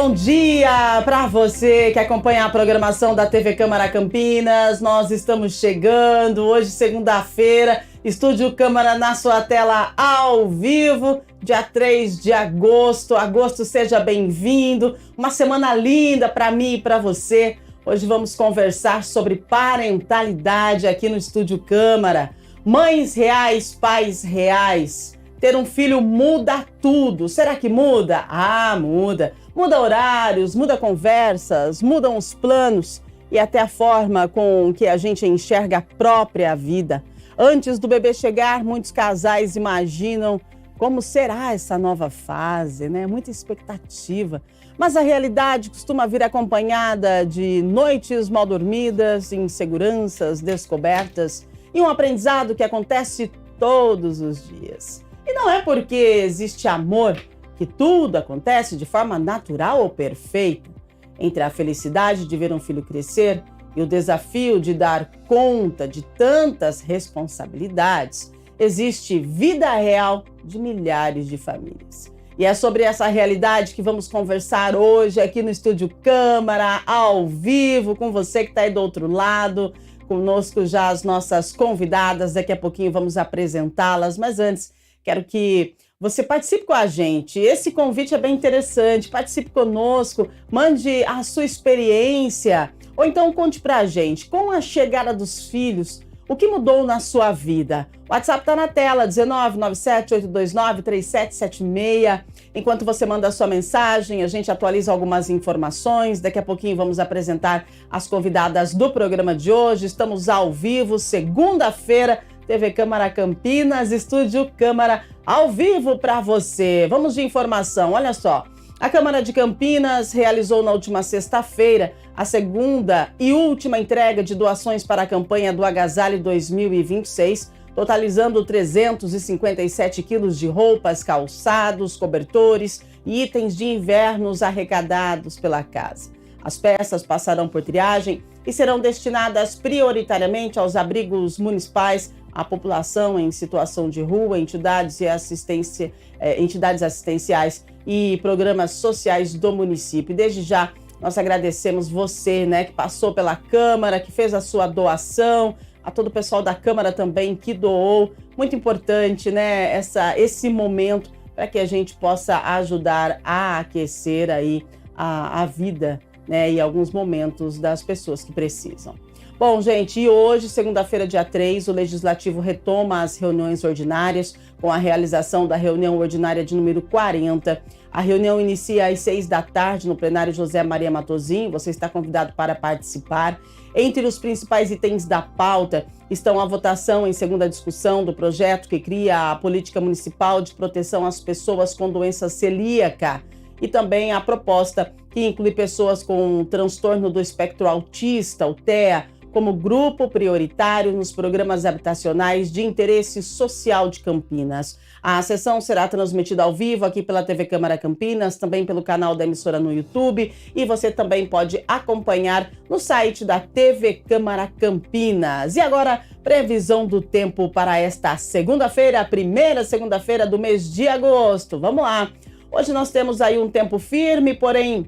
bom dia para você que acompanha a programação da TV Câmara Campinas. Nós estamos chegando hoje, segunda-feira, Estúdio Câmara na sua tela ao vivo, dia 3 de agosto. Agosto, seja bem-vindo. Uma semana linda para mim e para você. Hoje vamos conversar sobre parentalidade aqui no Estúdio Câmara. Mães reais, pais reais. Ter um filho muda tudo. Será que muda? Ah, muda. Muda horários, muda conversas, mudam os planos e até a forma com que a gente enxerga a própria vida. Antes do bebê chegar, muitos casais imaginam como será essa nova fase, né? Muita expectativa. Mas a realidade costuma vir acompanhada de noites mal dormidas, inseguranças, descobertas e um aprendizado que acontece todos os dias. E não é porque existe amor que tudo acontece de forma natural ou perfeita. Entre a felicidade de ver um filho crescer e o desafio de dar conta de tantas responsabilidades, existe vida real de milhares de famílias. E é sobre essa realidade que vamos conversar hoje aqui no Estúdio Câmara, ao vivo, com você que está aí do outro lado. Conosco já as nossas convidadas, daqui a pouquinho vamos apresentá-las, mas antes quero que você participe com a gente. Esse convite é bem interessante. Participe conosco, mande a sua experiência. Ou então conte pra gente, com a chegada dos filhos, o que mudou na sua vida? O WhatsApp está na tela, 19978293776. Enquanto você manda a sua mensagem, a gente atualiza algumas informações. Daqui a pouquinho vamos apresentar as convidadas do programa de hoje. Estamos ao vivo, segunda-feira, TV Câmara Campinas, Estúdio Câmara ao vivo para você. Vamos de informação, olha só. A Câmara de Campinas realizou na última sexta-feira a segunda e última entrega de doações para a campanha do Agasalho 2026, totalizando 357 quilos de roupas, calçados, cobertores e itens de invernos arrecadados pela casa. As peças passarão por triagem e serão destinadas prioritariamente aos abrigos municipais, à população em situação de rua, entidades assistenciais e programas sociais do município. Desde já, nós agradecemos você, né, que passou pela Câmara, que fez a sua doação, a todo o pessoal da Câmara também que doou. Muito importante, né, esse momento para que a gente possa ajudar a aquecer aí a vida, né, e alguns momentos das pessoas que precisam. Bom, gente, e hoje, segunda-feira, dia 3, o Legislativo retoma as reuniões ordinárias com a realização da reunião ordinária de número 40. A reunião inicia às 6 da tarde no plenário José Maria Matosinho. Você está convidado para participar. Entre os principais itens da pauta estão a votação em segunda discussão do projeto que cria a Política Municipal de Proteção às Pessoas com Doença Celíaca e também a proposta que inclui pessoas com transtorno do espectro autista, o TEA, como grupo prioritário nos programas habitacionais de interesse social de Campinas. A sessão será transmitida ao vivo aqui pela TV Câmara Campinas, também pelo canal da emissora no YouTube, e você também pode acompanhar no site da TV Câmara Campinas. E agora, previsão do tempo para esta segunda-feira, a primeira segunda-feira do mês de agosto. Vamos lá! Hoje nós temos aí um tempo firme, porém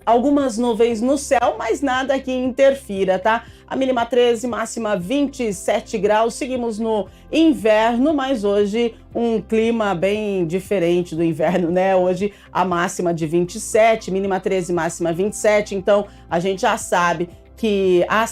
algumas nuvens no céu, mas nada que interfira, tá? A mínima 13, máxima 27 graus. Seguimos no inverno, mas hoje um clima bem diferente do inverno, né? Hoje a máxima de 27, mínima 13, máxima 27. Então a gente já sabe que a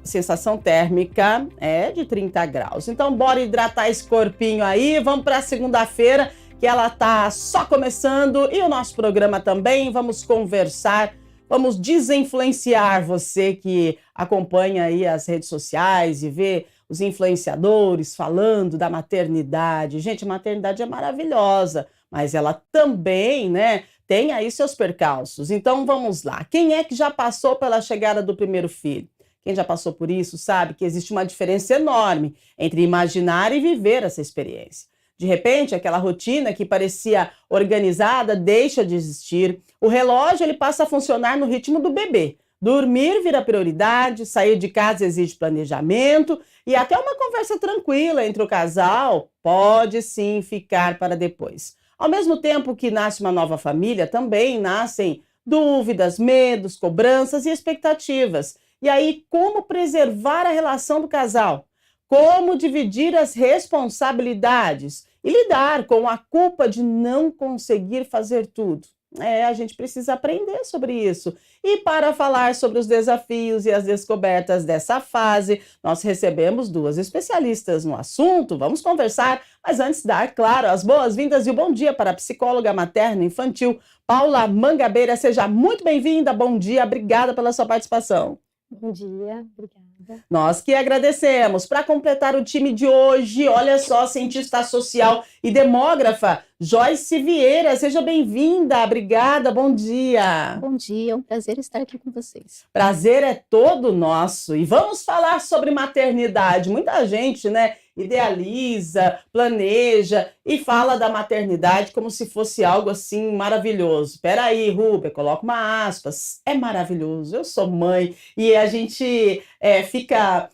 sensação térmica é de 30 graus. Então bora hidratar esse corpinho aí. Vamos para segunda-feira, que ela tá só começando, e o nosso programa também. Vamos conversar, vamos desinfluenciar você que acompanha aí as redes sociais e vê os influenciadores falando da maternidade. Gente, a maternidade é maravilhosa, mas ela também, né, tem aí seus percalços. Então vamos lá. Quem é que já passou pela chegada do primeiro filho? Quem já passou por isso sabe que existe uma diferença enorme entre imaginar e viver essa experiência. De repente, aquela rotina que parecia organizada deixa de existir. O relógio ele passa a funcionar no ritmo do bebê. Dormir vira prioridade, sair de casa exige planejamento e até uma conversa tranquila entre o casal pode sim ficar para depois. Ao mesmo tempo que nasce uma nova família, também nascem dúvidas, medos, cobranças e expectativas. E aí, como preservar a relação do casal? Como dividir as responsabilidades e lidar com a culpa de não conseguir fazer tudo? A gente precisa aprender sobre isso. E para falar sobre os desafios e as descobertas dessa fase, nós recebemos duas especialistas no assunto. Vamos conversar, mas antes dar, claro, as boas-vindas e o bom dia para a psicóloga materno-infantil Paula Mangabeira. Seja muito bem-vinda, bom dia, obrigada pela sua participação. Bom dia, obrigada. Nós que agradecemos. Para completar o time de hoje, olha só, cientista social e demógrafa, Joyce Vieira. Seja bem-vinda, obrigada, bom dia. Bom dia, é um prazer estar aqui com vocês. Prazer é todo nosso. E vamos falar sobre maternidade. Muita gente, né, idealiza, planeja e fala da maternidade como se fosse algo assim maravilhoso. Espera aí, Rúbia, coloca uma aspas. É maravilhoso, eu sou mãe e a gente fica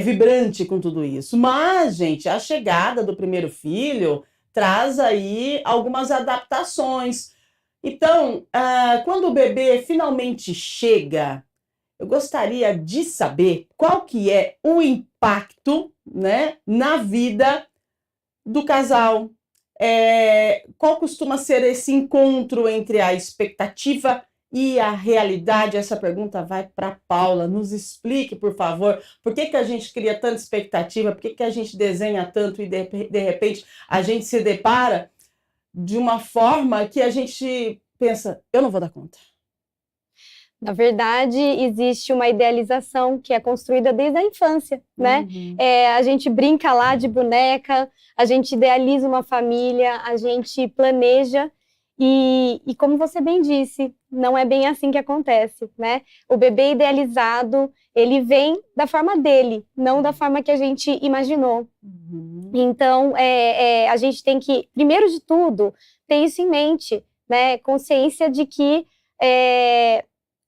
vibrante com tudo isso. Mas, gente, a chegada do primeiro filho traz aí algumas adaptações. Então, quando o bebê finalmente chega, eu gostaria de saber qual que é o impacto, né, na vida do casal. Qual costuma ser esse encontro entre a expectativa e a realidade? Essa pergunta vai para Paula. Nos explique, por favor, por que a gente cria tanta expectativa, por que a gente desenha tanto e de repente a gente se depara de uma forma que a gente pensa, eu não vou dar conta. Na verdade, existe uma idealização que é construída desde a infância, né? A gente brinca lá de boneca, a gente idealiza uma família, a gente planeja e como você bem disse, não é bem assim que acontece, né? O bebê idealizado, ele vem da forma dele, não da forma que a gente imaginou. Então, a gente tem que, primeiro de tudo, ter isso em mente, né? Consciência de que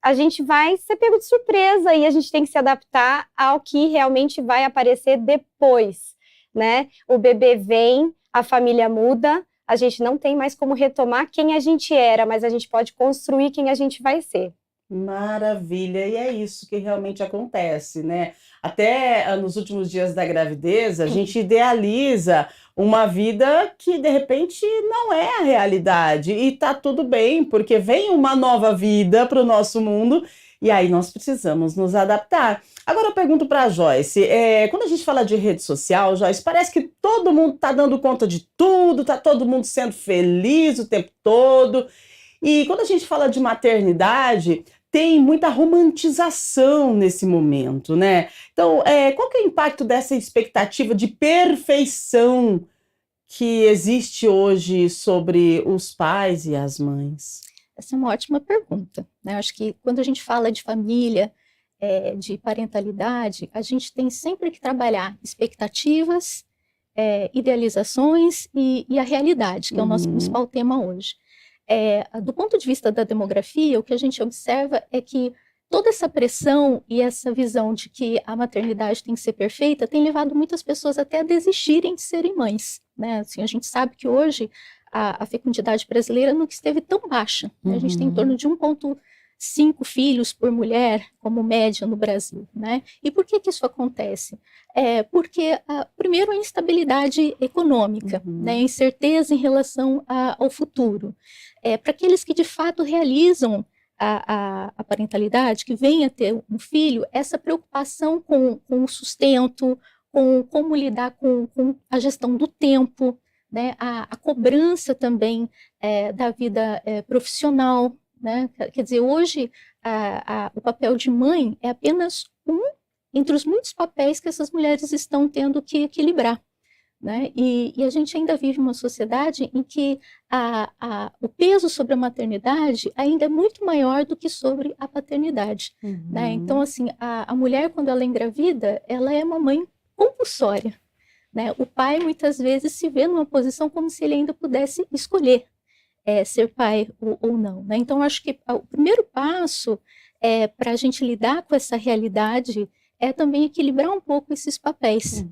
a gente vai ser pego de surpresa e a gente tem que se adaptar ao que realmente vai aparecer depois, né? O bebê vem, a família muda, a gente não tem mais como retomar quem a gente era, mas a gente pode construir quem a gente vai ser. Maravilha, e é isso que realmente acontece, né? Até nos últimos dias da gravidez, a gente idealiza uma vida que de repente não é a realidade e tá tudo bem, porque vem uma nova vida para o nosso mundo e aí nós precisamos nos adaptar. Agora eu pergunto para a Joyce, quando a gente fala de rede social, Joyce, parece que todo mundo está dando conta de tudo, tá todo mundo sendo feliz o tempo todo. E quando a gente fala de maternidade, tem muita romantização nesse momento, né? Então, qual que é o impacto dessa expectativa de perfeição que existe hoje sobre os pais e as mães? Essa é uma ótima pergunta, né? Eu acho que quando a gente fala de família, de parentalidade, a gente tem sempre que trabalhar expectativas, idealizações e a realidade, que é o nosso principal tema hoje. Do ponto de vista da demografia, o que a gente observa é que toda essa pressão e essa visão de que a maternidade tem que ser perfeita tem levado muitas pessoas até a desistirem de serem mães, né? Assim, a gente sabe que hoje a fecundidade brasileira nunca esteve tão baixa, né? A gente tem em torno de 1,5 filhos por mulher como média no Brasil, né? E por que isso acontece? Porque, primeiro, a instabilidade econômica, né? A incerteza em relação ao futuro. Para aqueles que, de fato, realizam a parentalidade, que vem a ter um filho, essa preocupação com o sustento, com como lidar com a gestão do tempo, né? A cobrança também da vida profissional, né? Quer dizer, hoje o papel de mãe é apenas um entre os muitos papéis que essas mulheres estão tendo que equilibrar, né? E a gente ainda vive uma sociedade em que o peso sobre a maternidade ainda é muito maior do que sobre a paternidade, né? Então, assim, a mulher, quando ela é engravida, ela é uma mãe compulsória, né? O pai, muitas vezes, se vê numa posição como se ele ainda pudesse escolher ser pai ou não, né? Então, acho que o primeiro passo para a gente lidar com essa realidade é também equilibrar um pouco esses papéis.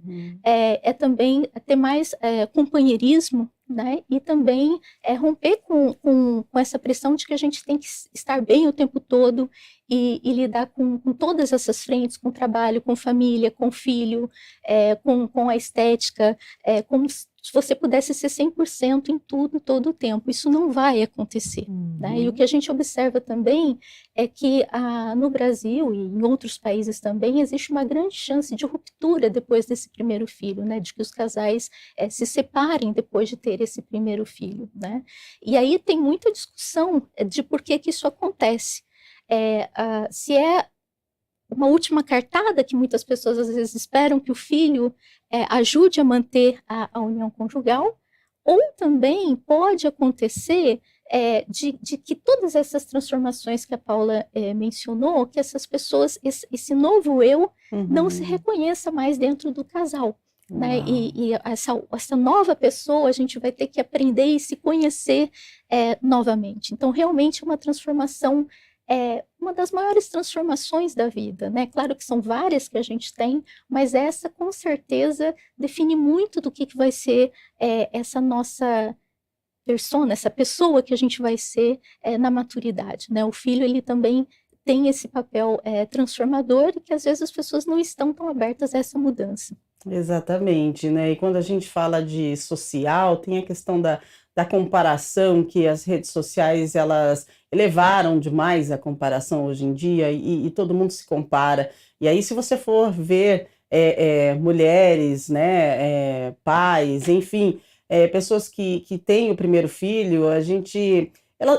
É também ter mais companheirismo, né? E também romper com essa pressão de que a gente tem que estar bem o tempo todo e lidar com todas essas frentes, com trabalho, com família, com filho, com a estética, como se você pudesse ser 100% em tudo, todo o tempo. Isso não vai acontecer, né? E o que a gente observa também é que no Brasil e em outros países também existe uma grande chance de ruptura depois desse primeiro filho, né? De que os casais se separem depois de ter esse primeiro filho, né? E aí tem muita discussão de por que isso acontece. Se é uma última cartada que muitas pessoas às vezes esperam que o filho ajude a manter a união conjugal, ou também pode acontecer de que todas essas transformações que a Paula mencionou, que essas pessoas, esse novo eu, não se reconheça mais dentro do casal. Né? E essa nova pessoa, a gente vai ter que aprender e se conhecer novamente. Então, realmente, uma transformação uma das maiores transformações da vida, né? Claro que são várias que a gente tem, mas essa, com certeza, define muito do que vai ser essa nossa persona, essa pessoa que a gente vai ser na maturidade, né? O filho, ele também tem esse papel transformador e que, às vezes, as pessoas não estão tão abertas a essa mudança. Exatamente, né? E quando a gente fala de social, tem a questão da comparação, que as redes sociais, elas elevaram demais a comparação hoje em dia e todo mundo se compara. E aí, se você for ver mulheres, né, pais, enfim, pessoas que têm o primeiro filho,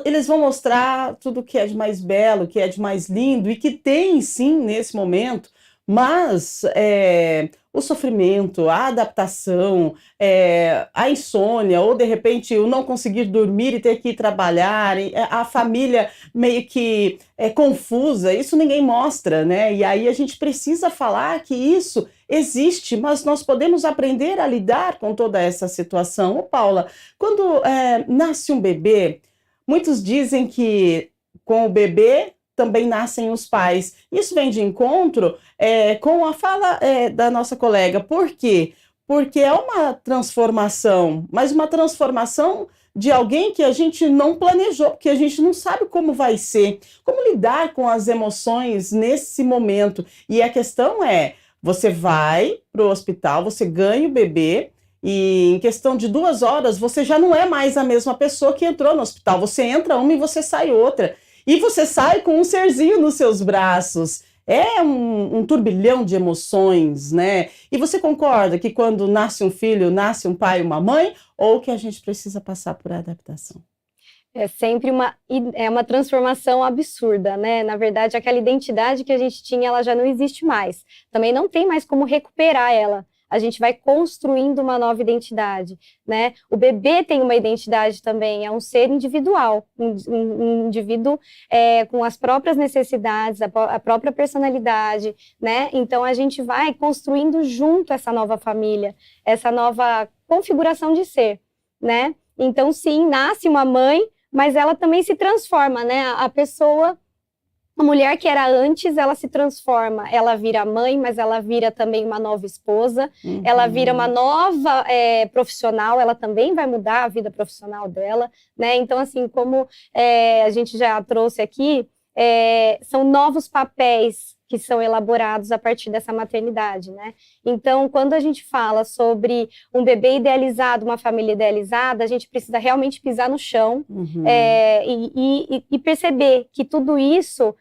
eles vão mostrar tudo que é de mais belo, que é de mais lindo e que tem, sim, nesse momento, mas o sofrimento, a adaptação, a insônia, ou de repente o não conseguir dormir e ter que ir trabalhar, a família meio que confusa, isso ninguém mostra, né? E aí a gente precisa falar que isso existe, mas nós podemos aprender a lidar com toda essa situação. Ô, Paula, quando nasce um bebê, muitos dizem que com o bebê também nascem os pais. Isso vem de encontro com a fala da nossa colega. Por quê? Porque é uma transformação, mas uma transformação de alguém que a gente não planejou, porque a gente não sabe como vai ser, como lidar com as emoções nesse momento. E a questão você vai para o hospital, você ganha o bebê, e em questão de 2 horas, você já não é mais a mesma pessoa que entrou no hospital. Você entra uma e você sai outra. E você sai com um serzinho nos seus braços. É um turbilhão de emoções, né? E você concorda que quando nasce um filho, nasce um pai e uma mãe? Ou que a gente precisa passar por adaptação? É sempre uma transformação absurda, né? Na verdade, aquela identidade que a gente tinha, ela já não existe mais. Também não tem mais como recuperar ela. A gente vai construindo uma nova identidade, né? O bebê tem uma identidade também, é um ser individual, um indivíduo com as próprias necessidades, a própria personalidade, né? Então, a gente vai construindo junto essa nova família, essa nova configuração de ser, né? Então, sim, nasce uma mãe, mas ela também se transforma, né? A mulher que era antes, ela se transforma, ela vira mãe, mas ela vira também uma nova esposa, ela vira uma nova profissional, ela também vai mudar a vida profissional dela, né? Então, assim, como a gente já trouxe aqui, são novos papéis que são elaborados a partir dessa maternidade, né? Então, quando a gente fala sobre um bebê idealizado, uma família idealizada, a gente precisa realmente pisar no chão e perceber que tudo isso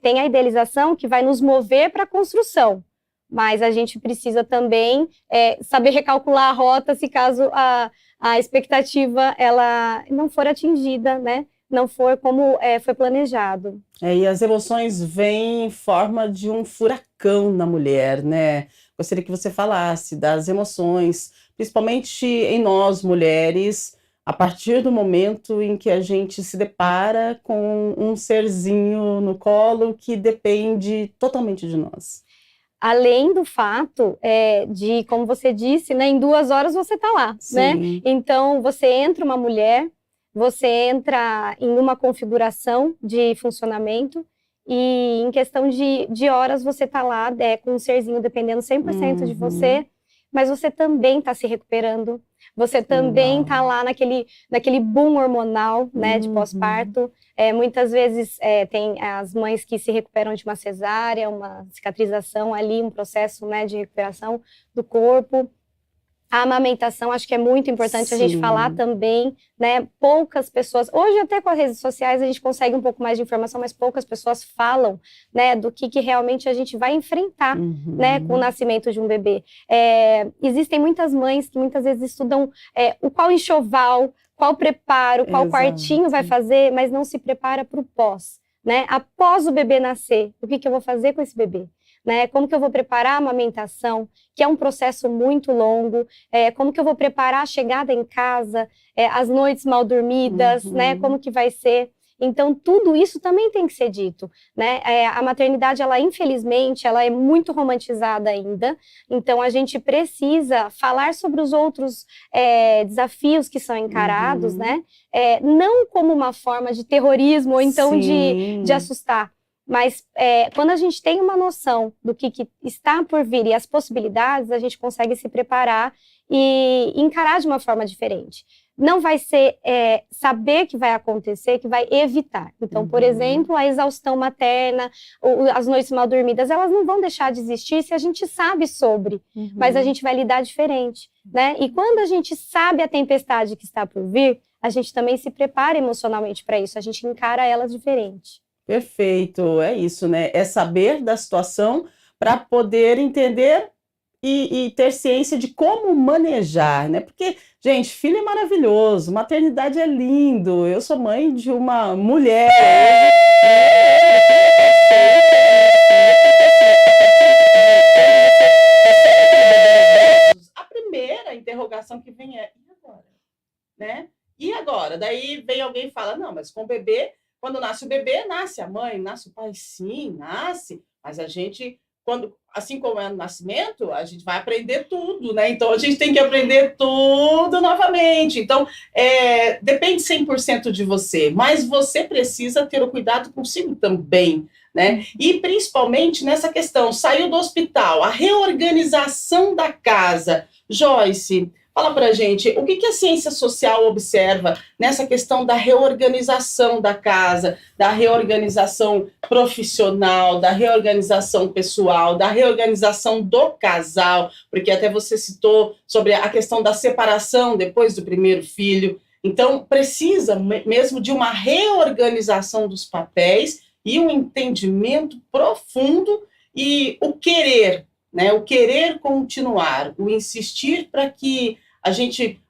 tem a idealização que vai nos mover para a construção, mas a gente precisa também saber recalcular a rota se caso a expectativa ela não for atingida, né? Não for como foi planejado. E as emoções vêm em forma de um furacão na mulher, né? Gostaria que você falasse das emoções, principalmente em nós, mulheres, a partir do momento em que a gente se depara com um serzinho no colo que depende totalmente de nós. Além do fato de, como você disse, né, em 2 horas você está lá, né? Então, você entra uma mulher, você entra em uma configuração de funcionamento e em questão de horas você está lá com um serzinho dependendo 100% de você, mas você também está se recuperando, você também está lá naquele boom hormonal, né, de pós-parto. Muitas vezes tem as mães que se recuperam de uma cesárea, uma cicatrização ali, um processo, né, de recuperação do corpo. A amamentação, acho que é muito importante a gente falar também, né? Poucas pessoas, hoje até com as redes sociais a gente consegue um pouco mais de informação, mas poucas pessoas falam, né, do que realmente a gente vai enfrentar, né, com o nascimento de um bebê. Existem muitas mães que muitas vezes estudam qual enxoval, qual preparo, qual quartinho vai fazer, mas não se prepara para o pós, né? Após o bebê nascer, o que eu vou fazer com esse bebê? Né? Como que eu vou preparar a amamentação, que é um processo muito longo, como que eu vou preparar a chegada em casa, as noites mal dormidas, né? Como que vai ser? Então, tudo isso também tem que ser dito, né? A maternidade, ela infelizmente, ela é muito romantizada ainda, então a gente precisa falar sobre os outros desafios que são encarados, né? Não como uma forma de terrorismo ou então de assustar, mas quando a gente tem uma noção do que está por vir e as possibilidades, a gente consegue se preparar e encarar de uma forma diferente. Não vai ser saber que vai acontecer, que vai evitar. Então, por exemplo, a exaustão materna, as noites mal dormidas, elas não vão deixar de existir se a gente sabe sobre, mas a gente vai lidar diferente, né? E quando a gente sabe a tempestade que está por vir, a gente também se prepara emocionalmente para isso, a gente encara elas diferente. Perfeito, é isso, né? É saber da situação para poder entender e ter ciência de como manejar, né? Porque, gente, filho é maravilhoso, maternidade é lindo. Eu sou mãe de uma mulher. A primeira interrogação que vem é: e agora? Né? E agora? Daí vem alguém e fala: não, mas com o bebê, quando nasce o bebê, nasce a mãe, nasce o pai, sim, nasce, mas a gente, assim como é no nascimento, a gente vai aprender tudo, né? Então, a gente tem que aprender tudo novamente. Então, depende 100% de você, mas você precisa ter o cuidado consigo também, né? E, principalmente, nessa questão, saiu do hospital, a reorganização da casa. Joyce, fala pra gente, o que a ciência social observa nessa questão da reorganização da casa, da reorganização profissional, da reorganização pessoal, da reorganização do casal, porque até você citou sobre a questão da separação depois do primeiro filho. Então, precisa mesmo de uma reorganização dos papéis e um entendimento profundo e o querer, né? O querer continuar, o insistir para que a gente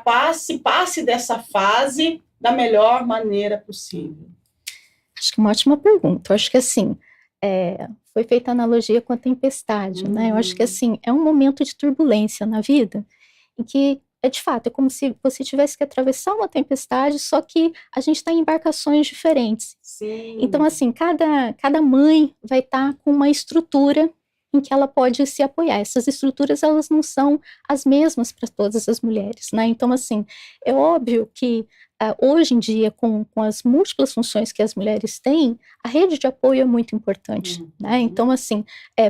passe dessa fase da melhor maneira possível. Acho que é uma ótima pergunta. Eu acho que, assim, foi feita a analogia com a tempestade, né? Eu acho que, assim, é um momento de turbulência na vida, em que, de fato, é como se você tivesse que atravessar uma tempestade, só que a gente está em embarcações diferentes. Sim. Então, assim, cada mãe vai estar com uma estrutura em que ela pode se apoiar. Essas estruturas, elas não são as mesmas para todas as mulheres, né? Então, assim, é óbvio que hoje em dia, com as múltiplas funções que as mulheres têm, a rede de apoio é muito importante, né? Então, assim,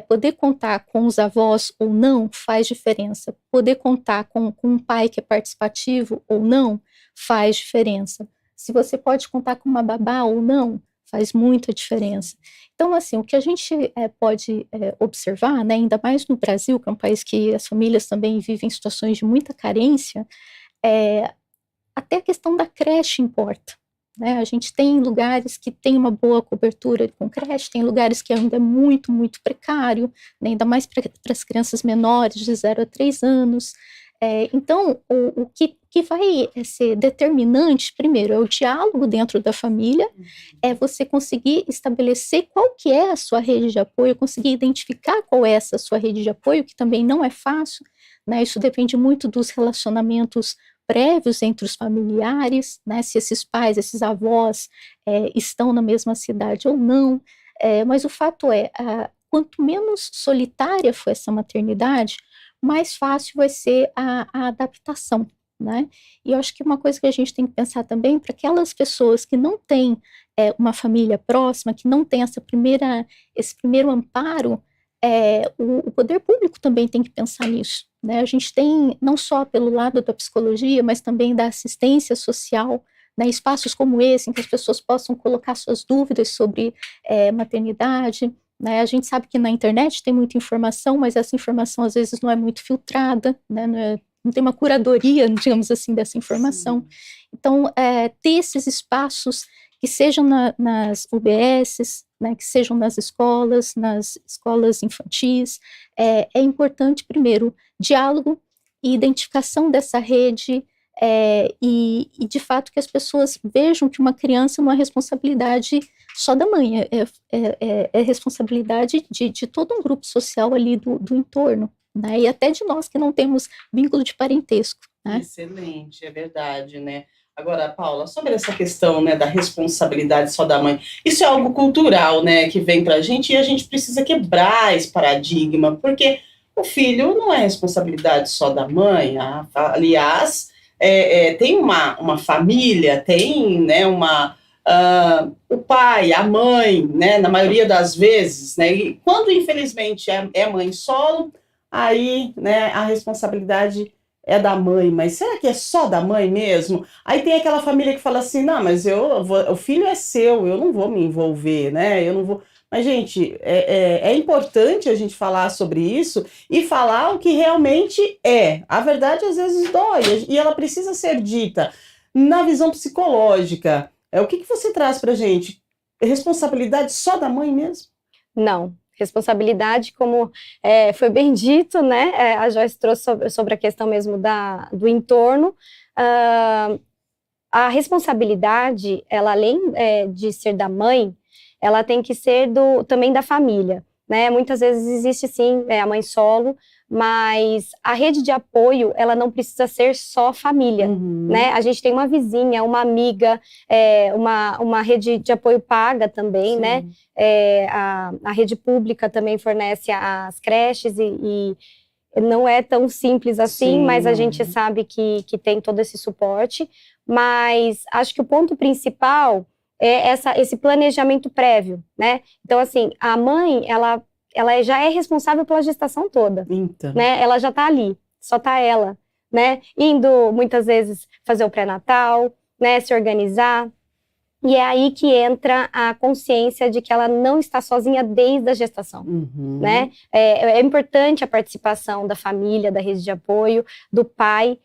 poder contar com os avós ou não faz diferença. Poder contar com um pai que é participativo ou não faz diferença. Se você pode contar com uma babá ou não, faz muita diferença. Então, assim, o que a gente pode observar, né, ainda mais no Brasil, que é um país que as famílias também vivem situações de muita carência, até a questão da creche importa, né? A gente tem lugares que tem uma boa cobertura com creche, tem lugares que ainda é muito, muito precário, né, ainda mais para as crianças menores de 0 a 3 anos. Então, o que vai ser determinante, primeiro, é o diálogo dentro da família, é você conseguir estabelecer qual que é a sua rede de apoio, conseguir identificar qual é essa sua rede de apoio, que também não é fácil, né? Isso depende muito dos relacionamentos prévios entre os familiares, né? Se esses pais, esses avós estão na mesma cidade ou não, mas o fato quanto menos solitária for essa maternidade, mais fácil vai ser a adaptação, né? E eu acho que uma coisa que a gente tem que pensar também, para aquelas pessoas que não têm uma família próxima, que não têm esse primeiro amparo, o poder público também tem que pensar nisso, né? A gente tem, não só pelo lado da psicologia, mas também da assistência social, né, espaços como esse, em que as pessoas possam colocar suas dúvidas sobre maternidade, né? A gente sabe que na internet tem muita informação, mas essa informação às vezes não é muito filtrada, né? Não tem uma curadoria, digamos assim, dessa informação. Sim. Então, ter esses espaços que sejam nas UBSs, né, que sejam nas escolas infantis, é importante, primeiro, diálogo e identificação dessa rede, e de fato que as pessoas vejam que uma criança não é responsabilidade só da mãe, é responsabilidade de todo um grupo social ali do entorno, né, e até de nós que não temos vínculo de parentesco. Né? Excelente, é verdade, né? Agora, Paula, sobre essa questão, né, da responsabilidade só da mãe, isso é algo cultural, né, que vem pra gente e a gente precisa quebrar esse paradigma, porque o filho não é responsabilidade só da mãe, aliás, tem uma família, tem, né, o pai, a mãe, né, na maioria das vezes, né, e quando infelizmente é mãe solo, aí, né, a responsabilidade é da mãe, mas será que é só da mãe mesmo? Aí tem aquela família que fala assim, não, mas o filho é seu, eu não vou me envolver, né? Eu não vou. Mas, gente, é importante a gente falar sobre isso e falar o que realmente é. A verdade às vezes dói e ela precisa ser dita. Na visão psicológica, o que você traz pra gente? Responsabilidade só da mãe mesmo? Não. Responsabilidade, como foi bem dito, né? A Joyce trouxe sobre a questão mesmo do entorno. A responsabilidade, ela além de ser da mãe, ela tem que ser também da família, né? Muitas vezes existe sim a mãe solo, mas a rede de apoio, ela não precisa ser só família, né? A gente tem uma vizinha, uma amiga, uma rede de apoio paga também, sim, né? A rede pública também fornece as creches e não é tão simples assim, sim, mas a gente sabe que tem todo esse suporte. Mas acho que o ponto principal é esse planejamento prévio, né? Então, assim, a mãe, ela já é responsável pela gestação toda, então, né? Ela já está ali, só está ela, né? Indo, muitas vezes, fazer o pré-natal, né? Se organizar. E é aí que entra a consciência de que ela não está sozinha desde a gestação, né? É importante a participação da família, da rede de apoio, do pai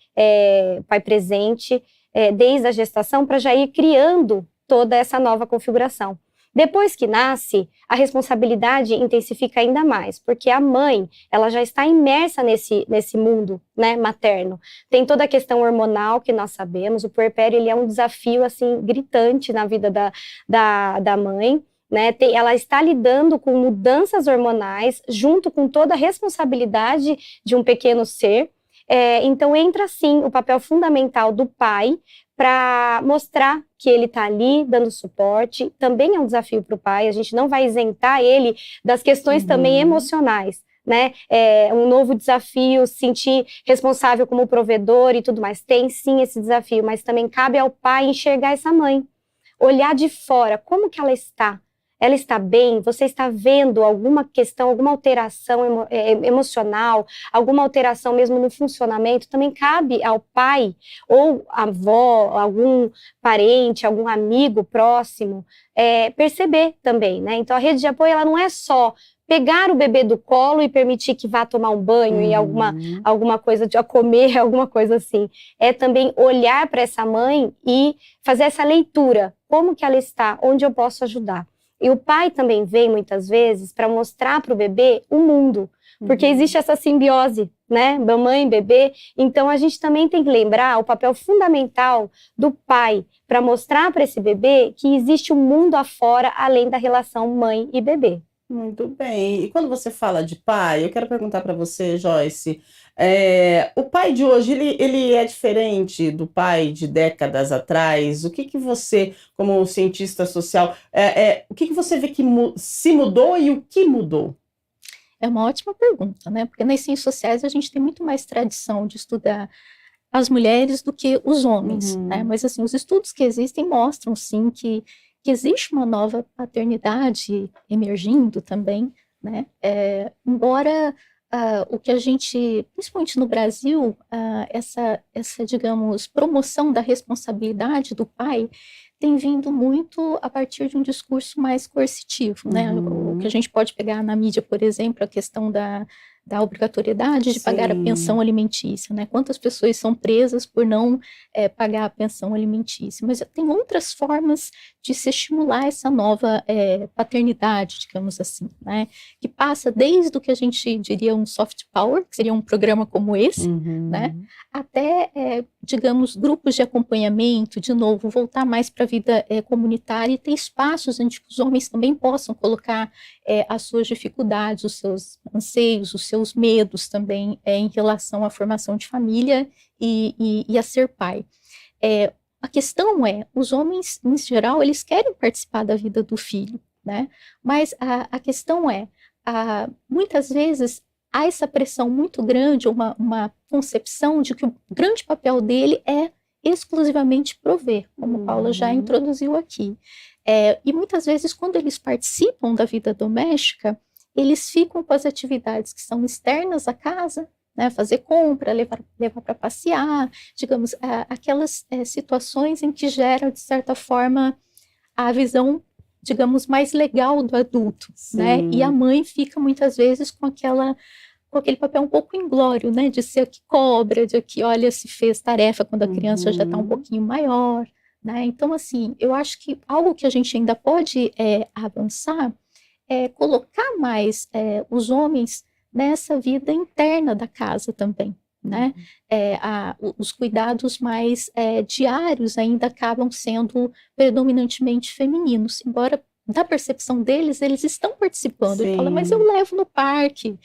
presente, desde a gestação, para já ir criando toda essa nova configuração. Depois que nasce, a responsabilidade intensifica ainda mais, porque a mãe, ela já está imersa nesse mundo, né, materno. Tem toda a questão hormonal que nós sabemos, o puerpério, ele é um desafio, assim, gritante na vida da mãe, né, ela está lidando com mudanças hormonais, junto com toda a responsabilidade de um pequeno ser. Então entra, sim, o papel fundamental do pai, para mostrar que ele está ali dando suporte. Também é um desafio para o pai, a gente não vai isentar ele das questões também emocionais, né? Um novo desafio, se sentir responsável como provedor e tudo mais. Tem sim esse desafio, mas também cabe ao pai enxergar essa mãe, olhar de fora, como que ela está? Ela está bem? Você está vendo alguma questão, alguma alteração emocional, alguma alteração mesmo no funcionamento? Também cabe ao pai ou avó, algum parente, algum amigo próximo, perceber também, né? Então a rede de apoio, ela não é só pegar o bebê do colo e permitir que vá tomar um banho e alguma coisa, de comer, alguma coisa assim. É também olhar para essa mãe e fazer essa leitura. Como que ela está? Onde eu posso ajudar? E o pai também vem, muitas vezes, para mostrar para o bebê o mundo, porque existe essa simbiose, né, mamãe, bebê. Então, a gente também tem que lembrar o papel fundamental do pai para mostrar para esse bebê que existe um mundo afora, além da relação mãe e bebê. Muito bem. E quando você fala de pai, eu quero perguntar para você, Joyce, o pai de hoje, ele é diferente do pai de décadas atrás? O que você, como cientista social, o que você vê que se mudou e o que mudou? É uma ótima pergunta, né? Porque nas ciências sociais a gente tem muito mais tradição de estudar as mulheres do que os homens, né? Mas, assim, os estudos que existem mostram, sim, que existe uma nova paternidade emergindo também, né? Embora o que a gente, principalmente no Brasil, essa, digamos, promoção da responsabilidade do pai tem vindo muito a partir de um discurso mais coercitivo, né? O que a gente pode pegar na mídia, por exemplo, a questão da obrigatoriedade de pagar a pensão alimentícia, né? Quantas pessoas são presas por não pagar a pensão alimentícia? Mas tem outras formas de se estimular essa nova paternidade, digamos assim, né? Que passa desde o que a gente diria um soft power, que seria um programa como esse, né? Até, digamos, grupos de acompanhamento, de novo, voltar mais para a vida comunitária e ter espaços onde os homens também possam colocar as suas dificuldades, os seus anseios, os seus medos também em relação à formação de família e a ser pai. A questão os homens, em geral, eles querem participar da vida do filho, né? Mas a questão muitas vezes há essa pressão muito grande, uma concepção de que o grande papel dele é exclusivamente prover, como Paula já introduziu aqui. E muitas vezes, quando eles participam da vida doméstica, eles ficam com as atividades que são externas à casa, né, fazer compra, levar para passear, digamos, aquelas situações em que gera, de certa forma, a visão, digamos, mais legal do adulto, né? E a mãe fica, muitas vezes, com aquele papel um pouco inglório, né, de ser a que cobra, de que, olha, se fez tarefa quando a criança já está um pouquinho maior, né? Então, assim, eu acho que algo que a gente ainda pode avançar é colocar mais os homens nessa vida interna da casa também, né? Os cuidados mais diários ainda acabam sendo predominantemente femininos, embora da percepção deles, eles estão participando. Ele fala, mas eu levo no parque,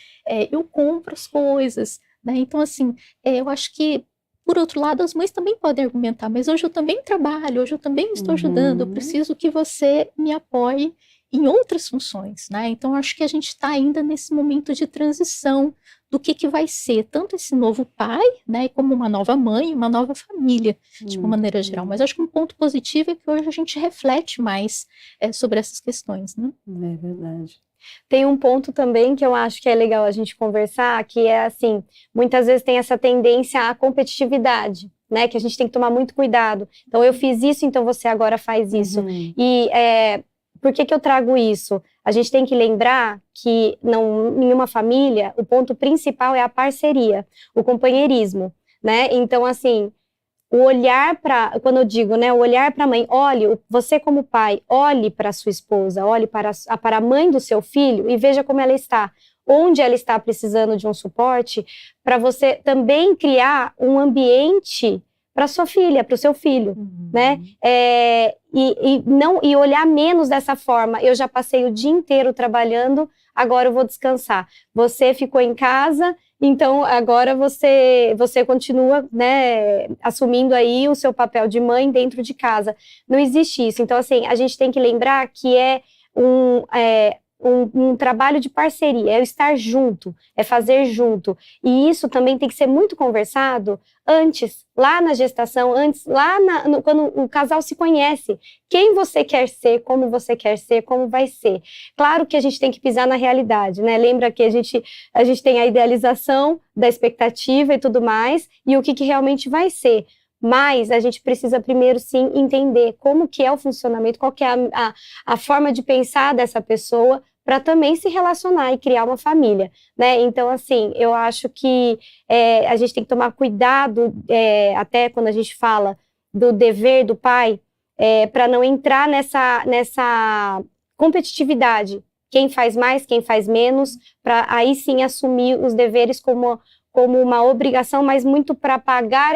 eu compro as coisas, né? Então, assim, eu acho que, por outro lado, as mães também podem argumentar, mas hoje eu também trabalho, hoje eu também estou ajudando, eu preciso que você me apoie em outras funções, né? Então, acho que a gente está ainda nesse momento de transição do que vai ser tanto esse novo pai, né, como uma nova mãe, uma nova família, de uma maneira geral. Mas acho que um ponto positivo é que hoje a gente reflete mais sobre essas questões, né? É verdade. Tem um ponto também que eu acho que é legal a gente conversar, que é assim, muitas vezes tem essa tendência à competitividade, né, que a gente tem que tomar muito cuidado. Então, eu fiz isso, então você agora faz isso. E por que eu trago isso? A gente tem que lembrar que em uma família, o ponto principal é a parceria, o companheirismo, né? Então, assim, o olhar quando eu digo, né, o olhar para a mãe, você como pai, olhe para sua esposa, olhe para a mãe do seu filho e veja como ela está, onde ela está precisando de um suporte, para você também criar um ambiente para sua filha, para o seu filho, né? E olhar menos dessa forma. Eu já passei o dia inteiro trabalhando, agora eu vou descansar. Você ficou em casa, então agora você continua, né, assumindo aí o seu papel de mãe dentro de casa. Não existe isso. Então, assim, a gente tem que lembrar que um trabalho de parceria, é estar junto, é fazer junto. E isso também tem que ser muito conversado antes, lá na gestação, quando o casal se conhece. Quem você quer ser, como vai ser. Claro que a gente tem que pisar na realidade, né? Lembra que a gente tem a idealização da expectativa e tudo mais, e o que realmente vai ser. Mas a gente precisa primeiro, sim, entender como que é o funcionamento, qual que é a forma de pensar dessa pessoa, para também se relacionar e criar uma família, né? Então, assim, eu acho que a gente tem que tomar cuidado, até quando a gente fala do dever do pai, para não entrar nessa competitividade. Quem faz mais, quem faz menos, para aí sim assumir os deveres como uma obrigação, mas muito para pagar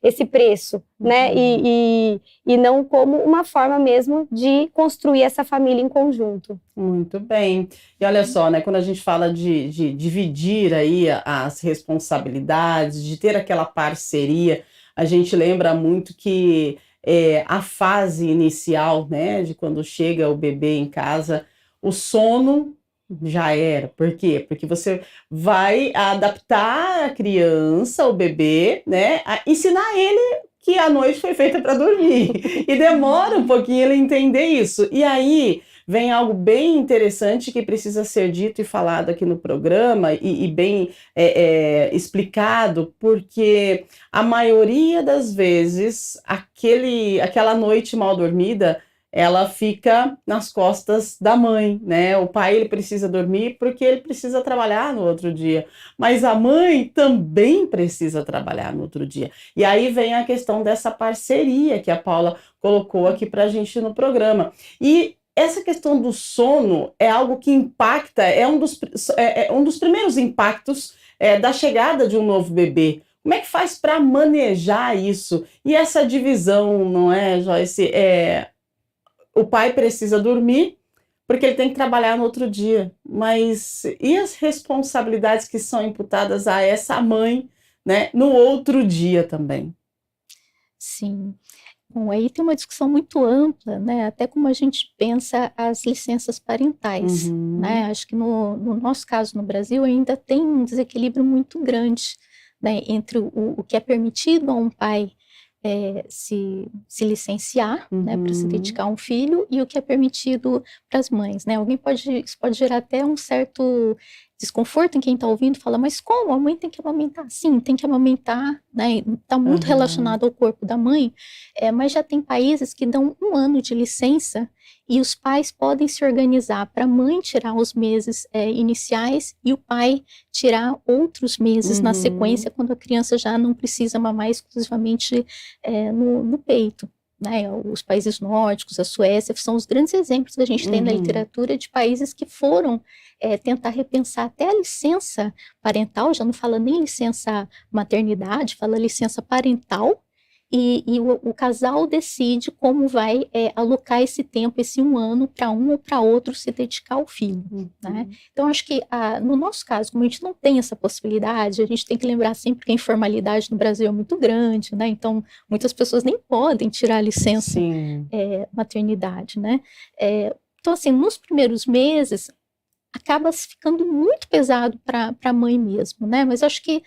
esse preço, né? E não como uma forma mesmo de construir essa família em conjunto. Muito bem. E olha só, né? Quando a gente fala de dividir aí as responsabilidades, de ter aquela parceria, a gente lembra muito que a fase inicial, né? De quando chega o bebê em casa, o sono já era. Por quê? Porque você vai adaptar a criança, o bebê, né? A ensinar ele que a noite foi feita para dormir. E demora um pouquinho ele entender isso. E aí vem algo bem interessante que precisa ser dito e falado aqui no programa e bem explicado, porque a maioria das vezes aquela noite mal dormida ela fica nas costas da mãe, né? O pai ele precisa dormir porque ele precisa trabalhar no outro dia, mas a mãe também precisa trabalhar no outro dia. E aí vem a questão dessa parceria que a Paula colocou aqui para a gente no programa. E essa questão do sono é algo que impacta, é um dos primeiros impactos da chegada de um novo bebê. Como é que faz para manejar isso? E essa divisão, não é, Joyce? O pai precisa dormir porque ele tem que trabalhar no outro dia. Mas e as responsabilidades que são imputadas a essa mãe, né, no outro dia também? Sim. Bom, aí tem uma discussão muito ampla, né? Até como a gente pensa as licenças parentais, né? Acho que no nosso caso no Brasil ainda tem um desequilíbrio muito grande, né, entre o que é permitido a um pai se licenciar, né, para se dedicar a um filho, e o que é permitido para as mães, né? Isso pode gerar até um certo desconforto em quem está ouvindo, fala, mas como? A mãe tem que amamentar? Sim, tem que amamentar, né? Está muito relacionado ao corpo da mãe, mas já tem países que dão 1 ano de licença e os pais podem se organizar para a mãe tirar os meses iniciais e o pai tirar outros meses na sequência, quando a criança já não precisa mamar exclusivamente no peito. Né, os países nórdicos, a Suécia, são os grandes exemplos que a gente tem na literatura de países que foram tentar repensar até a licença parental, já não fala nem licença maternidade, fala licença parental, e o casal decide como vai alocar esse tempo, esse 1 ano, para um ou para outro se dedicar ao filho. Né? Então, acho que no nosso caso, como a gente não tem essa possibilidade, a gente tem que lembrar sempre que a informalidade no Brasil é muito grande, né? Então, muitas pessoas nem podem tirar a licença maternidade. Né? Então, assim, nos primeiros meses, acaba ficando muito pesado para a mãe mesmo, né? Mas acho que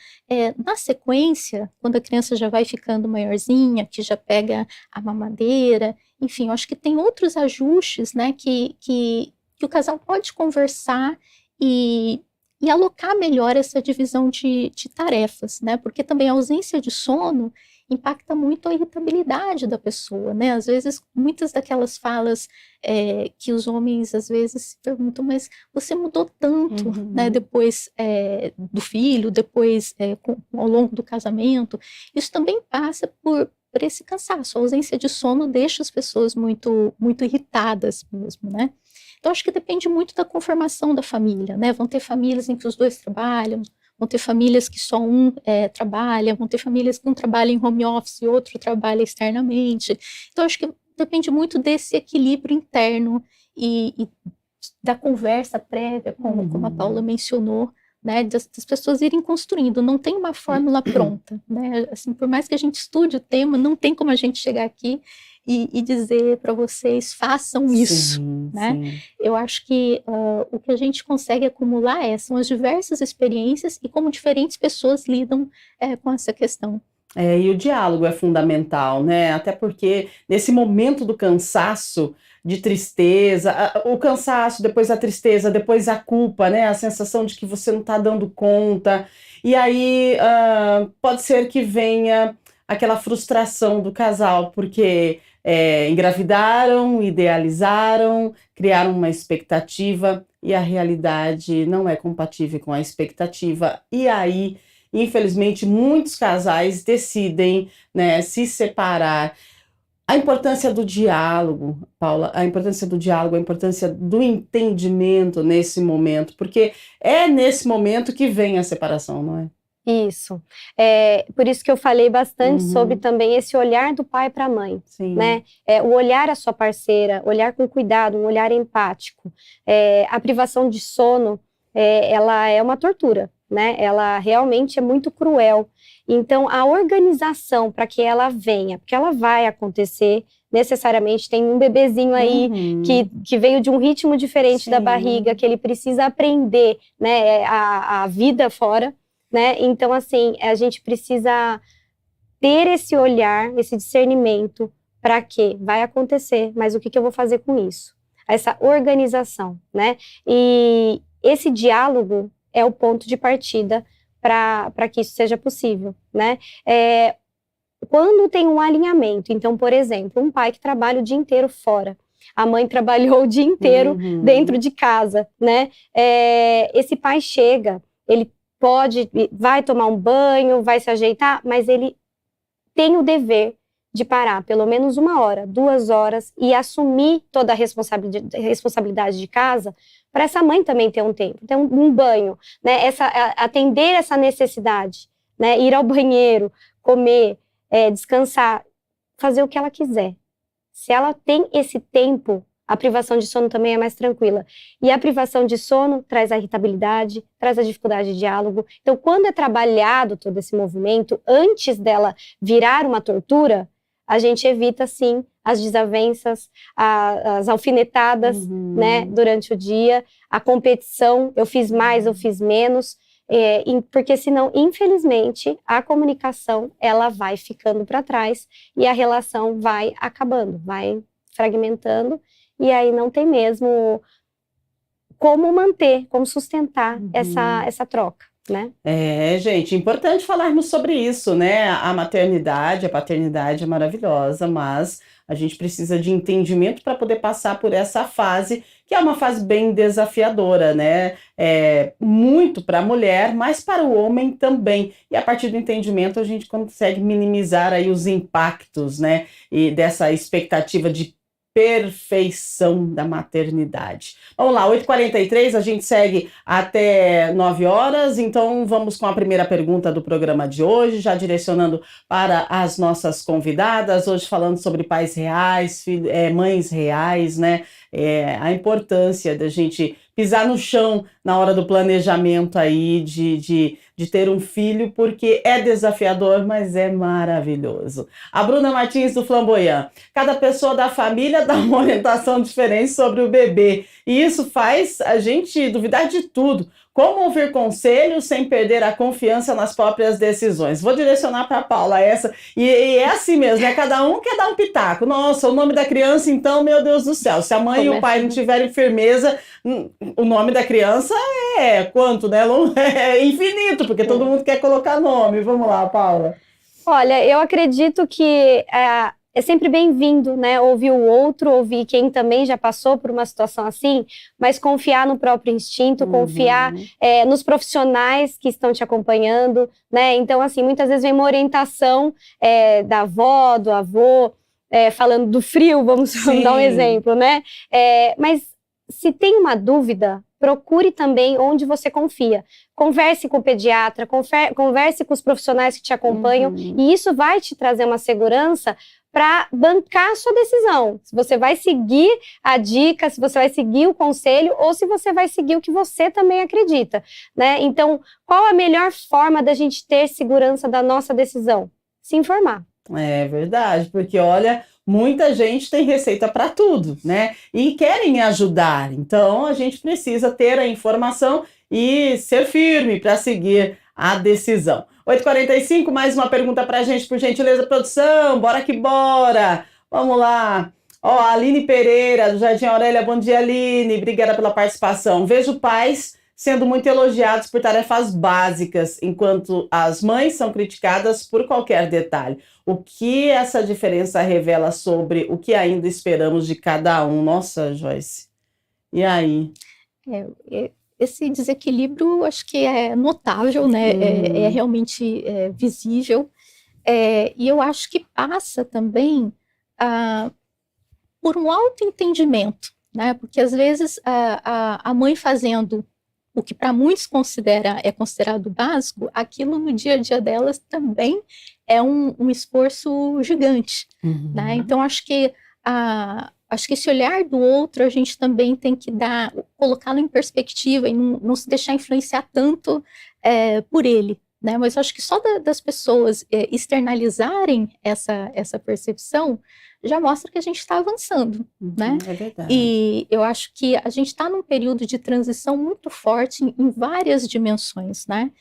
na sequência, quando a criança já vai ficando maiorzinha, que já pega a mamadeira, enfim, acho que tem outros ajustes, né, que o casal pode conversar e alocar melhor essa divisão de tarefas, né? Porque também a ausência de sono impacta muito a irritabilidade da pessoa, né? Às vezes, muitas daquelas falas que os homens, às vezes, se perguntam, mas você mudou tanto, né? Depois do filho, depois ao longo do casamento. Isso também passa por esse cansaço. A ausência de sono deixa as pessoas muito, muito irritadas mesmo, né? Então, acho que depende muito da conformação da família, né? Vão ter famílias em que os dois trabalham, vão ter famílias que só um trabalha, vão ter famílias que um trabalha em home office e outro trabalha externamente. Então, acho que depende muito desse equilíbrio interno e da conversa prévia, como a Paula mencionou, né, das pessoas irem construindo. Não tem uma fórmula pronta, né? Assim, por mais que a gente estude o tema, não tem como a gente chegar aqui e dizer para vocês, façam isso, né? Sim. Eu acho que o que a gente consegue acumular são as diversas experiências e como diferentes pessoas lidam com essa questão. E o diálogo é fundamental, né? Até porque nesse momento do cansaço, de tristeza, o cansaço, depois a tristeza, depois a culpa, né? A sensação de que você não está dando conta. E aí pode ser que venha aquela frustração do casal, porque engravidaram, idealizaram, criaram uma expectativa e a realidade não é compatível com a expectativa. E aí, infelizmente, muitos casais decidem, né, se separar. A importância do diálogo, Paula, a importância do diálogo, a importância do entendimento nesse momento, porque é nesse momento que vem a separação, não é? Isso. Por isso que eu falei bastante sobre também esse olhar do pai para a mãe, né? O olhar à sua parceira, olhar com cuidado, um olhar empático. A privação de sono, ela é uma tortura, né? Ela realmente é muito cruel. Então, a organização para que ela venha, porque ela vai acontecer necessariamente, tem um bebezinho aí que veio de um ritmo diferente da barriga, que ele precisa aprender, né, a vida fora, né? Então, assim, a gente precisa ter esse olhar, esse discernimento para que vai acontecer, mas o que eu vou fazer com isso? essa organização, né? E esse diálogo é o ponto de partida para que isso seja possível, né? Quando tem um alinhamento, então, por exemplo, um pai que trabalha o dia inteiro fora, a mãe trabalhou o dia inteiro dentro de casa, né? Esse pai chega, ele vai tomar um banho, vai se ajeitar, mas ele tem o dever de parar pelo menos 1 hora, 2 horas e assumir toda a responsabilidade de casa para essa mãe também ter um tempo, ter um banho, né? Atender essa necessidade, né? Ir ao banheiro, comer, descansar, fazer o que ela quiser. Se ela tem esse tempo, a privação de sono também é mais tranquila. E a privação de sono traz a irritabilidade, traz a dificuldade de diálogo. Então, quando é trabalhado todo esse movimento, antes dela virar uma tortura, a gente evita, sim, as desavenças, as alfinetadas, né, durante o dia, a competição, eu fiz mais, eu fiz menos, porque senão, infelizmente, a comunicação, ela vai ficando para trás e a relação vai acabando, vai fragmentando, e aí não tem mesmo como manter, como sustentar essa troca, né? Gente, importante falarmos sobre isso, né? A maternidade, a paternidade é maravilhosa, mas a gente precisa de entendimento para poder passar por essa fase, que é uma fase bem desafiadora, né? Muito para a mulher, mas para o homem também. E a partir do entendimento a gente consegue minimizar aí os impactos, né? E dessa expectativa de perfeição da maternidade. Vamos lá, 8h43, a gente segue até 9 horas, então vamos com a primeira pergunta do programa de hoje, já direcionando para as nossas convidadas, hoje falando sobre pais reais, mães reais, né? A importância da gente pisar no chão na hora do planejamento aí de ter um filho, porque é desafiador, mas é maravilhoso. A Bruna Martins do Flamboyant. Cada pessoa da família dá uma orientação diferente sobre o bebê, e isso faz a gente duvidar de tudo. Como ouvir conselhos sem perder a confiança nas próprias decisões? Vou direcionar para a Paula essa. E é assim mesmo, né? Cada um quer dar um pitaco. Nossa, o nome da criança, então, meu Deus do céu. Se a mãe e o pai não tiverem firmeza, o nome da criança quanto, né? É infinito, porque todo mundo quer colocar nome. Vamos lá, Paula. Olha, eu acredito que é sempre bem-vindo, né? Ouvir o outro, ouvir quem também já passou por uma situação assim, mas confiar no próprio instinto, confiar nos profissionais que estão te acompanhando, né? Então, assim, muitas vezes vem uma orientação da avó, do avô, falando do frio, vamos dar um exemplo, né? Mas se tem uma dúvida, procure também onde você confia. Converse com o pediatra, converse com os profissionais que te acompanham, e isso vai te trazer uma segurança para bancar a sua decisão. Se você vai seguir a dica, se você vai seguir o conselho, ou se você vai seguir o que você também acredita, né? Então, qual a melhor forma da gente ter segurança da nossa decisão? Se informar. É verdade, porque olha, muita gente tem receita para tudo, né? E querem ajudar, então a gente precisa ter a informação e ser firme para seguir a decisão. 8h45, mais uma pergunta para a gente, por gentileza, produção, bora que bora! Vamos lá! Ó, a Aline Pereira, do Jardim Aurélia, bom dia, Aline, obrigada pela participação. Vejo pais sendo muito elogiados por tarefas básicas, enquanto as mães são criticadas por qualquer detalhe. O que essa diferença revela sobre o que ainda esperamos de cada um? Nossa, Joyce, e aí? Esse desequilíbrio, acho que é notável, né? É realmente visível. E eu acho que passa também por um autoentendimento, né? Porque às vezes a mãe fazendo o que para muitos é considerado básico, aquilo no dia a dia delas também é um esforço gigante, né? Então acho que esse olhar do outro a gente também tem que colocá-lo em perspectiva e não se deixar influenciar tanto por ele, né? Mas acho que só das pessoas externalizarem essa percepção já mostra que a gente está avançando, né? É verdade. E eu acho que a gente está num período de transição muito forte em várias dimensões, né?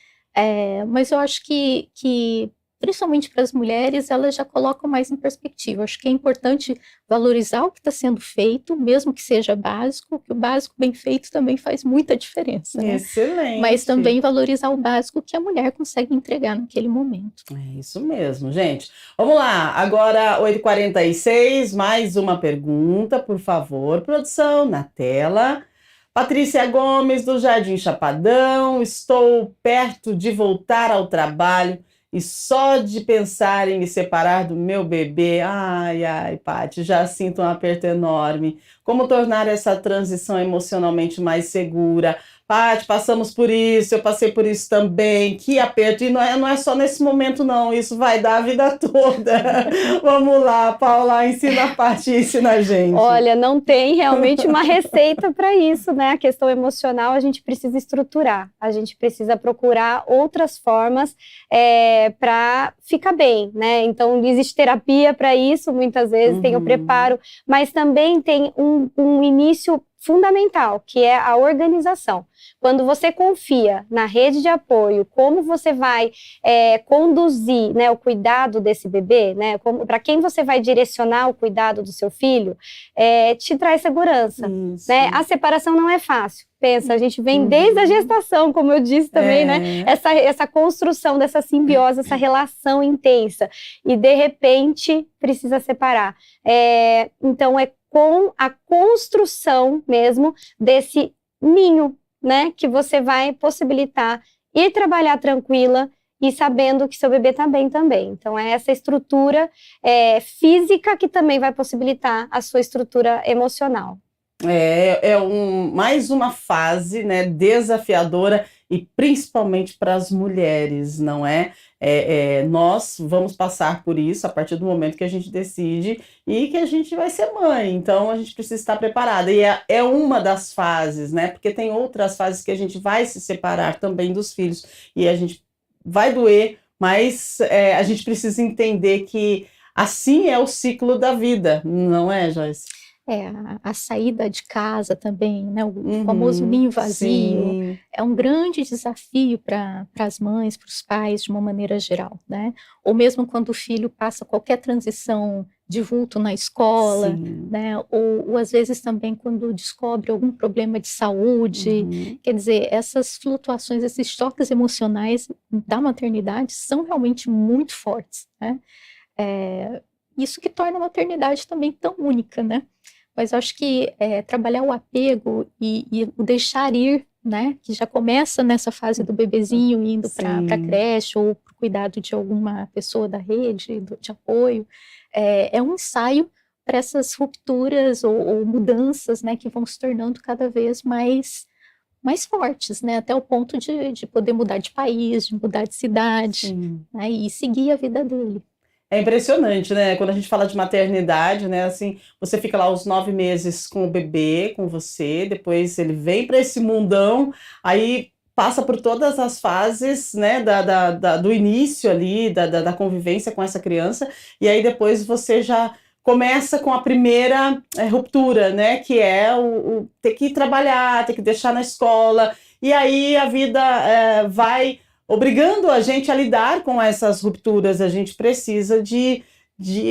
Mas eu acho que principalmente para as mulheres, elas já colocam mais em perspectiva. Acho que é importante valorizar o que está sendo feito, mesmo que seja básico, que o básico bem feito também faz muita diferença, né? Excelente. Mas também valorizar o básico que a mulher consegue entregar naquele momento. É isso mesmo, gente. Vamos lá, agora 8h46, mais uma pergunta, por favor, produção, na tela. Patrícia Gomes, do Jardim Chapadão, estou perto de voltar ao trabalho e só de pensar em me separar do meu bebê, ai, Paty, já sinto um aperto enorme. Como tornar essa transição emocionalmente mais segura? Paty, passamos por isso, eu passei por isso também, que aperto, e não é só nesse momento não, isso vai dar a vida toda. Vamos lá, Paula, ensina a Paty e ensina a gente. Olha, não tem realmente uma receita para isso, né? A questão emocional a gente precisa estruturar, a gente precisa procurar outras formas para ficar bem, né? Então, existe terapia para isso, muitas vezes tem o preparo, mas também tem um início fundamental, que é a organização. Quando você confia na rede de apoio, como você vai conduzir, né, o cuidado desse bebê, né, para quem você vai direcionar o cuidado do seu filho, te traz segurança. Né? A separação não é fácil. Pensa, a gente vem desde a gestação, como eu disse também, né? Essa construção dessa simbiose, essa relação intensa. E, de repente, precisa separar. Então, é com a construção mesmo desse ninho, né? Que você vai possibilitar ir trabalhar tranquila e sabendo que seu bebê está bem também. Então, é essa estrutura física que também vai possibilitar a sua estrutura emocional. Mais uma fase, né, desafiadora e principalmente para as mulheres, não é? Nós vamos passar por isso a partir do momento que a gente decide e que a gente vai ser mãe, então a gente precisa estar preparada, e é uma das fases, né, porque tem outras fases que a gente vai se separar também dos filhos, e a gente vai doer, mas a gente precisa entender que assim é o ciclo da vida, não é, Joyce? A saída de casa também, né? O famoso ninho vazio, sim. É um grande desafio para as mães, para os pais, de uma maneira geral, né? Ou mesmo quando o filho passa qualquer transição de vulto na escola, sim. Né? Ou às vezes também quando descobre algum problema de saúde. Quer dizer, essas flutuações, esses choques emocionais da maternidade são realmente muito fortes, né? Isso que torna a maternidade também tão única, né? Mas eu acho que trabalhar o apego e o deixar ir, né? Que já começa nessa fase do bebezinho indo para a creche ou para o cuidado de alguma pessoa da rede de apoio, é um ensaio para essas rupturas ou mudanças, né? Que vão se tornando cada vez mais fortes, né? Até o ponto de poder mudar de país, de mudar de cidade, né? E seguir a vida dele. É impressionante, né? Quando a gente fala de maternidade, né? Assim, você fica lá os 9 meses com o bebê, com você, depois ele vem para esse mundão, aí passa por todas as fases, né? Do início ali, da convivência com essa criança, e aí depois você já começa com a primeira ruptura, né? Que é o ter que ir trabalhar, ter que deixar na escola, e aí a vida vai obrigando a gente a lidar com essas rupturas. A gente precisa de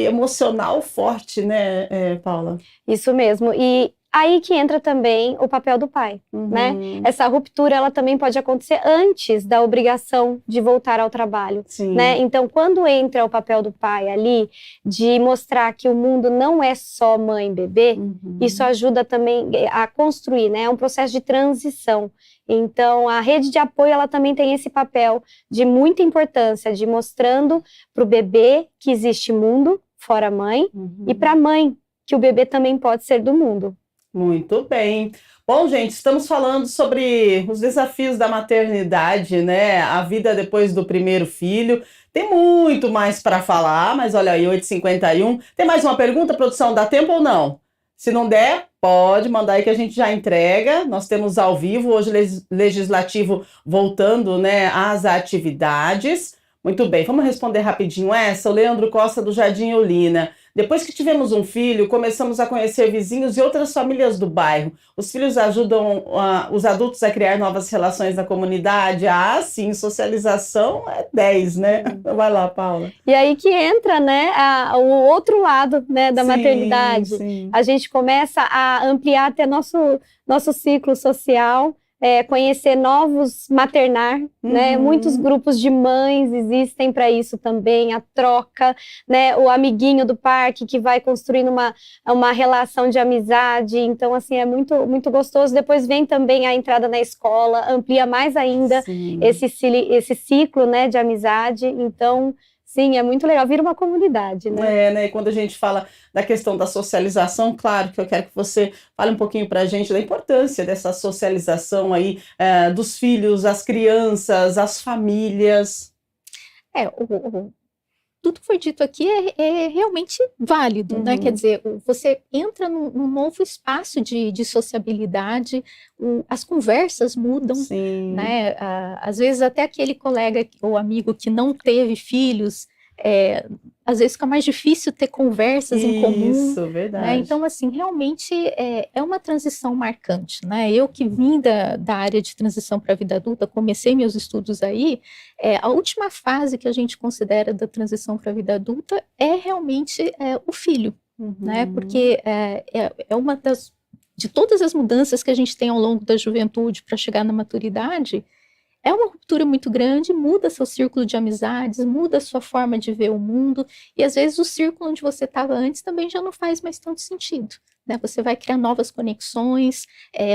emocional forte, né, Paula? Isso mesmo. E aí que entra também o papel do pai, né? Essa ruptura, ela também pode acontecer antes da obrigação de voltar ao trabalho, né? Então, quando entra o papel do pai ali, de mostrar que o mundo não é só mãe e bebê, isso ajuda também a construir, né? É um processo de transição. Então, a rede de apoio, ela também tem esse papel de muita importância, de mostrando para o bebê que existe mundo fora a mãe, e para a mãe que o bebê também pode ser do mundo. Muito bem. Bom, gente, estamos falando sobre os desafios da maternidade, né? A vida depois do primeiro filho. Tem muito mais para falar, mas olha aí, 8h51. Tem mais uma pergunta, produção? Dá tempo ou não? Se não der, pode mandar aí que a gente já entrega. Nós temos ao vivo, hoje Legislativo voltando, né, às atividades. Muito bem, vamos responder rapidinho essa. O Leandro Costa do Jardim Olina. Depois que tivemos um filho, começamos a conhecer vizinhos e outras famílias do bairro. Os filhos ajudam os adultos a criar novas relações na comunidade. Ah, sim, socialização é 10, né? Vai lá, Paula. E aí que entra, né, o outro lado, né, da maternidade. Sim. A gente começa a ampliar até nosso ciclo social, conhecer novos maternar, né? Muitos grupos de mães existem para isso também, a troca, né? O amiguinho do parque que vai construindo uma relação de amizade. Então, assim, é muito, muito gostoso. Depois vem também a entrada na escola, amplia mais ainda esse ciclo, né, de amizade. Então, sim, é muito legal, vira uma comunidade, né? Né? E quando a gente fala da questão da socialização, claro que eu quero que você fale um pouquinho para a gente da importância dessa socialização aí, dos filhos, as crianças, as famílias. Tudo que foi dito aqui é realmente válido, né? Quer dizer, você entra num novo espaço de sociabilidade, as conversas mudam, né? Às vezes até aquele colega ou amigo que não teve filhos, às vezes fica mais difícil ter conversas em comum. Isso, verdade. Né? Então, assim, realmente é uma transição marcante, né? Eu que vim da área de transição para a vida adulta, comecei meus estudos aí, a última fase que a gente considera da transição para a vida adulta é realmente o filho, né? Porque é uma de todas as mudanças que a gente tem ao longo da juventude para chegar na maturidade, é uma ruptura muito grande, muda seu círculo de amizades, muda sua forma de ver o mundo, e às vezes o círculo onde você estava antes também já não faz mais tanto sentido, né? Você vai criar novas conexões,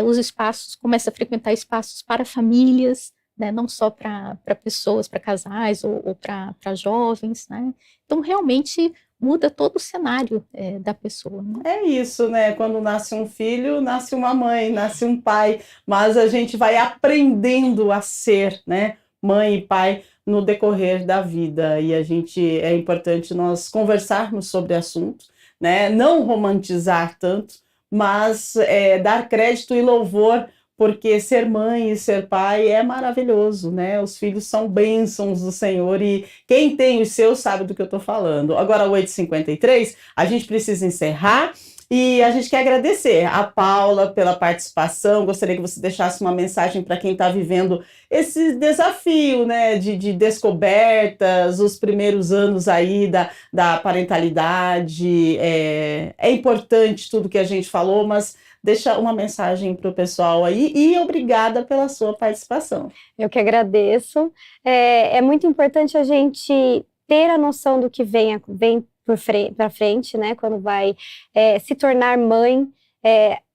os espaços, começa a frequentar espaços para famílias, né? Não só para pessoas, para casais ou para jovens, né? Então realmente muda todo o cenário da pessoa, né? É isso, né? Quando nasce um filho, nasce uma mãe, nasce um pai, mas a gente vai aprendendo a ser, né? Mãe e pai no decorrer da vida, e é importante nós conversarmos sobre assuntos, né? Não romantizar tanto, mas dar crédito e louvor, porque ser mãe e ser pai é maravilhoso, né? Os filhos são bênçãos do Senhor e quem tem os seus sabe do que eu estou falando. Agora, 8h53, a gente precisa encerrar e a gente quer agradecer a Paula pela participação. Gostaria que você deixasse uma mensagem para quem está vivendo esse desafio, né, de descobertas, os primeiros anos aí da parentalidade. É importante tudo que a gente falou, mas deixa uma mensagem para o pessoal aí e obrigada pela sua participação. Eu que agradeço. É muito importante a gente ter a noção do que vem para frente, né? Quando vai se tornar mãe,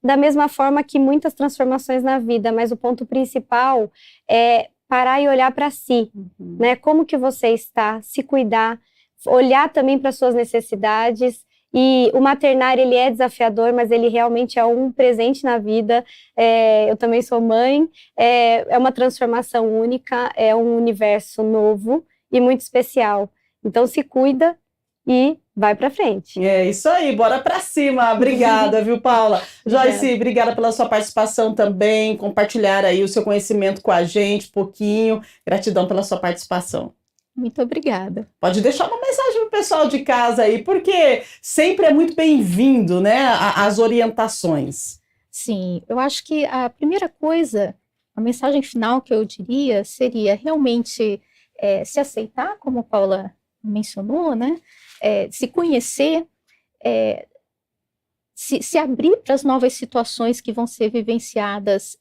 da mesma forma que muitas transformações na vida, mas o ponto principal é parar e olhar para si, né? Como que você está, se cuidar, olhar também para suas necessidades. E o maternar, ele é desafiador, mas ele realmente é um presente na vida. Eu também sou mãe, é uma transformação única, é um universo novo e muito especial. Então se cuida e vai pra frente. É isso aí, bora pra cima. Obrigada, viu, Paula? Joyce, obrigada pela sua participação também, compartilhar aí o seu conhecimento com a gente, um pouquinho. Gratidão pela sua participação. Muito obrigada. Pode deixar uma mensagem pro pessoal de casa aí, porque sempre é muito bem-vindo, né, as orientações. Sim, eu acho que a primeira coisa, a mensagem final que eu diria seria realmente se aceitar, como a Paula mencionou, né, se conhecer, se abrir para as novas situações que vão ser vivenciadas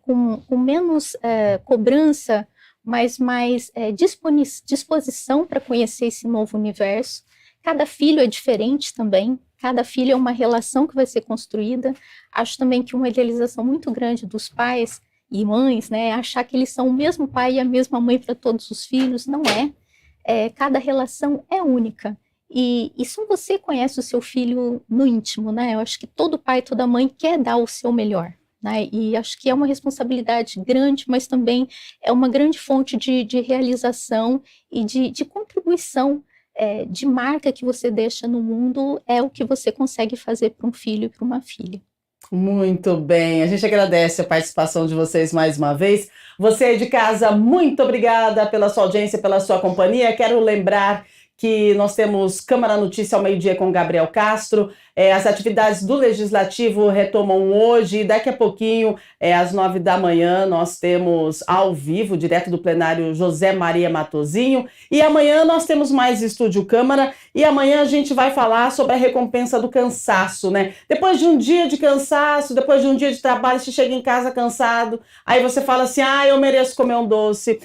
com menos cobrança, mas mais disposição para conhecer esse novo universo. Cada filho é diferente também, cada filho é uma relação que vai ser construída. Acho também que uma idealização muito grande dos pais e mães, né, é achar que eles são o mesmo pai e a mesma mãe para todos os filhos. Não é. Cada relação é única. E só você conhece o seu filho no íntimo, né? Eu acho que todo pai, toda mãe quer dar o seu melhor. Né? E acho que é uma responsabilidade grande, mas também é uma grande fonte de realização e de contribuição, de marca que você deixa no mundo, é o que você consegue fazer para um filho e para uma filha. Muito bem, a gente agradece a participação de vocês mais uma vez. Você aí de casa, muito obrigada pela sua audiência, pela sua companhia. Quero lembrar que nós temos Câmara Notícia ao meio-dia com Gabriel Castro. As atividades do Legislativo retomam hoje e daqui a pouquinho, às 9 da manhã, nós temos ao vivo, direto do plenário, José Maria Matosinho. E amanhã nós temos mais Estúdio Câmara e amanhã a gente vai falar sobre a recompensa do cansaço, né? Depois de um dia de cansaço, depois de um dia de trabalho, você chega em casa cansado, aí você fala assim, eu mereço comer um doce,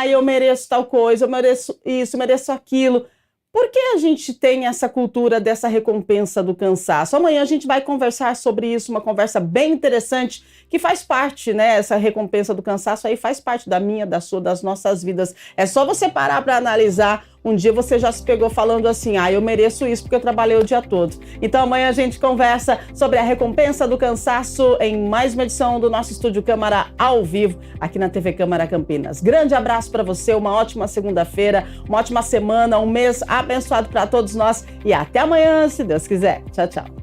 eu mereço tal coisa, eu mereço isso, eu mereço aquilo. Por que a gente tem essa cultura dessa recompensa do cansaço? Amanhã a gente vai conversar sobre isso, uma conversa bem interessante, que faz parte, né? Essa recompensa do cansaço aí faz parte da minha, da sua, das nossas vidas. É só você parar para analisar. Um dia você já se pegou falando assim, eu mereço isso porque eu trabalhei o dia todo. Então amanhã a gente conversa sobre a recompensa do cansaço em mais uma edição do nosso Estúdio Câmara ao vivo, aqui na TV Câmara Campinas. Grande abraço para você, uma ótima segunda-feira, uma ótima semana, um mês abençoado para todos nós e até amanhã, se Deus quiser. Tchau, tchau.